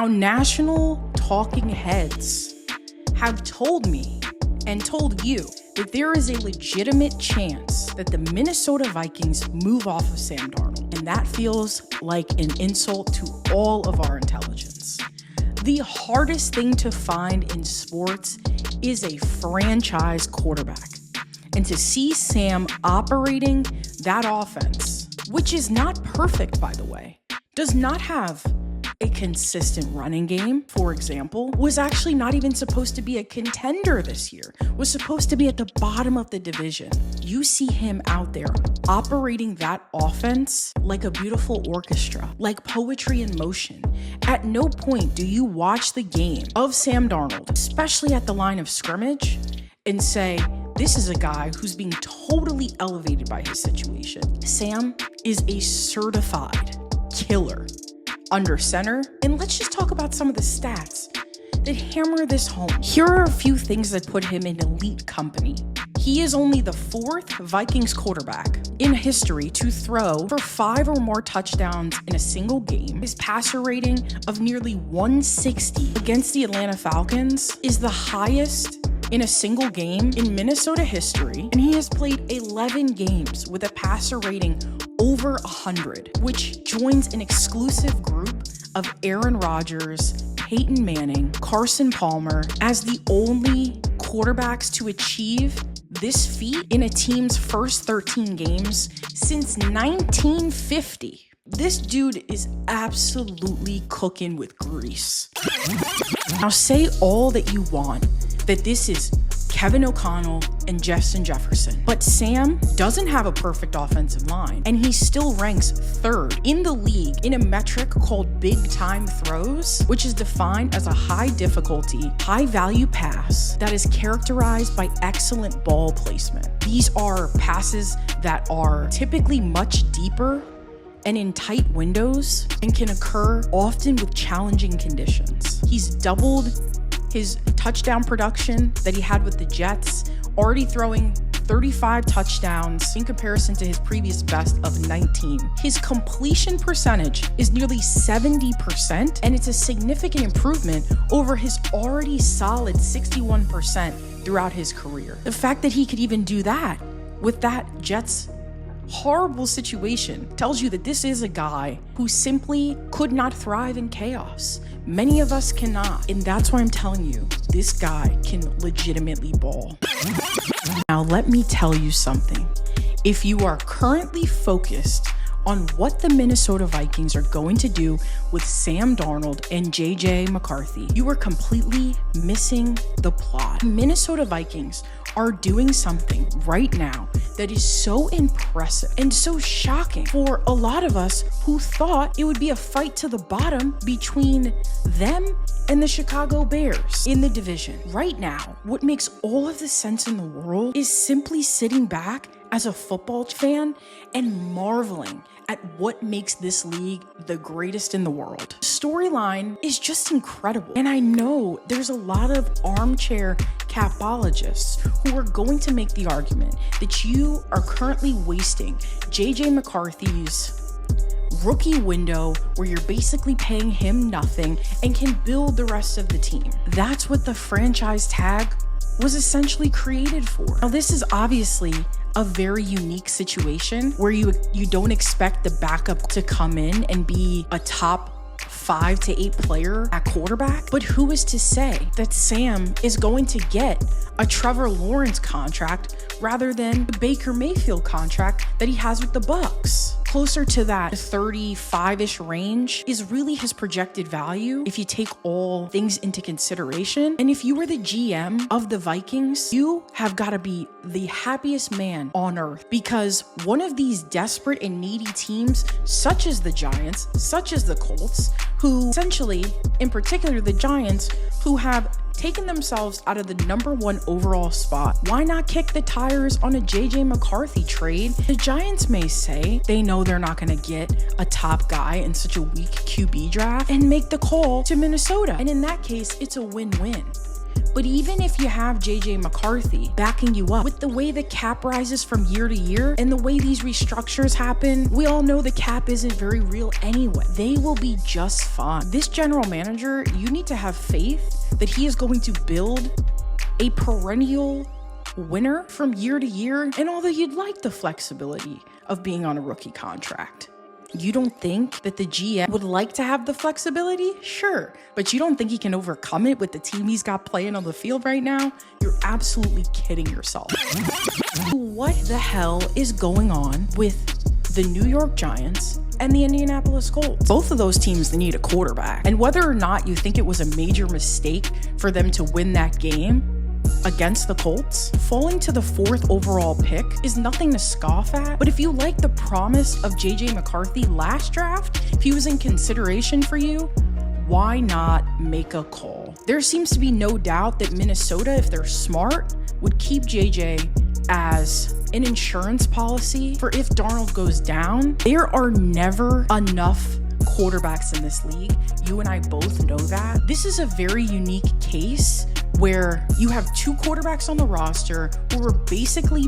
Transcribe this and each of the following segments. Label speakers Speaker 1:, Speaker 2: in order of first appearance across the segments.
Speaker 1: Now, national talking heads have told me and told you that there is a legitimate chance that the Minnesota Vikings move off of Sam Darnold, and that feels like an insult to all of our intelligence. The hardest thing to find in sports is a franchise quarterback. And to see Sam operating that offense, which is not perfect, by the way, does not have a consistent running game, for example, was actually not even supposed to be a contender this year, was supposed to be at the bottom of the division. You see him out there operating that offense like a beautiful orchestra, like poetry in motion. At no point do you watch the game of Sam Darnold, especially at the line of scrimmage, and say, this is a guy who's being totally elevated by his situation. Sam is a certified killer under center. And let's just talk about some of the stats that hammer this home. Here are a few things that put him in elite company. He is only the fourth Vikings quarterback in history to throw for 5 or more touchdowns in a single game. His passer rating of nearly 160 against the Atlanta Falcons is the highest in a single game in Minnesota history, and he has played 11 games with a passer rating over 100, which joins an exclusive group of Aaron Rodgers, Peyton Manning, Carson Palmer as the only quarterbacks to achieve this feat in a team's first 13 games since 1950. This dude is absolutely cooking with grease. Now, say all that you want that this is Kevin O'Connell and Justin Jefferson, but Sam doesn't have a perfect offensive line, and he still ranks 3rd in the league in a metric called big time throws, which is defined as a high difficulty, high value pass that is characterized by excellent ball placement. These are passes that are typically much deeper and in tight windows and can occur often with challenging conditions. He's doubled his touchdown production that he had with the Jets, already throwing 35 touchdowns in comparison to his previous best of 19. His completion percentage is nearly 70%, and it's a significant improvement over his already solid 61% throughout his career. The fact that he could even do that with that Jets horrible situation tells you that this is a guy who simply could not thrive in chaos. Many of us cannot, and that's why I'm telling you, this guy can legitimately ball. Now, let me tell you something. If you are currently focused on what the Minnesota Vikings are going to do with Sam Darnold and JJ McCarthy, you are completely missing the plot. Minnesota Vikings are doing something right now that is so impressive and so shocking for a lot of us who thought it would be a fight to the bottom between them and the Chicago Bears in the division. Right now, what makes all of the sense in the world is simply sitting back as a football fan and marveling at what makes this league the greatest in the world. The storyline is just incredible. And I know there's a lot of armchair capologists who are going to make the argument that you are currently wasting JJ McCarthy's rookie window where you're basically paying him nothing and can build the rest of the team. That's what the franchise tag was essentially created for. Now, this is obviously a very unique situation where you don't expect the backup to come in and be a top 5 to 8 player at quarterback, but who is to say that Sam is going to get a Trevor Lawrence contract rather than the Baker Mayfield contract that he has with the Bucs? Closer to that 35-ish range is really his projected value if you take all things into consideration. And if you were the GM of the Vikings, you have got to be the happiest man on earth, because one of these desperate and needy teams, such as the Giants, such as the Colts, who essentially, in particular the Giants, who have taken themselves out of the #1 overall spot. Why not kick the tires on a JJ McCarthy trade? The Giants may say they know they're not going to get a top guy in such a weak QB draft and make the call to Minnesota. And in that case, it's a win-win. But even if you have JJ McCarthy backing you up, with the way the cap rises from year to year and the way these restructures happen, we all know the cap isn't very real anyway. They will be just fine. This general manager, you need to have faith that he is going to build a perennial winner from year to year, and although you'd like the flexibility of being on a rookie contract, you don't think that the GM would like to have the flexibility? Sure, but you don't think he can overcome it with the team he's got playing on the field right now? You're absolutely kidding yourself. What the hell is going on with the New York Giants and the Indianapolis Colts? Both of those teams need a quarterback. And whether or not you think it was a major mistake for them to win that game against the Colts, falling to the 4th overall pick is nothing to scoff at. But if you like the promise of JJ McCarthy last draft, if he was in consideration for you, why not make a call? There seems to be no doubt that Minnesota, if they're smart, would keep JJ as an insurance policy for if Darnold goes down. There are never enough quarterbacks in this league. You and I both know that. This is a very unique case where you have 2 quarterbacks on the roster who are basically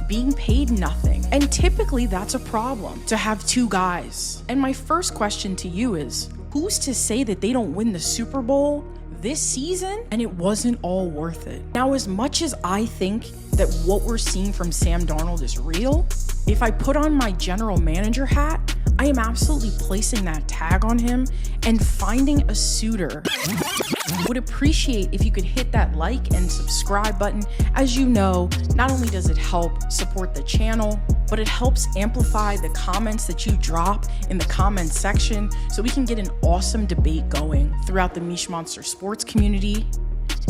Speaker 1: being paid nothing. And typically that's a problem to have 2 guys. And my first question to you is, who's to say that they don't win the Super Bowl this season and it wasn't all worth it? Now, as much as I think that what we're seeing from Sam Darnold is real, if I put on my general manager hat, I am absolutely placing that tag on him and finding a suitor. Would appreciate if you could hit that like and subscribe button. As you know, not only does it help support the channel, but it helps amplify the comments that you drop in the comments section so we can get an awesome debate going throughout the Mish Monster sports community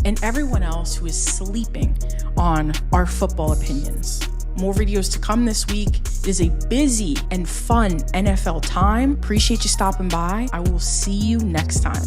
Speaker 1: and everyone else who is sleeping on our football opinions. More videos to come this week. It is a busy and fun NFL time. Appreciate you stopping by. I will see you next time.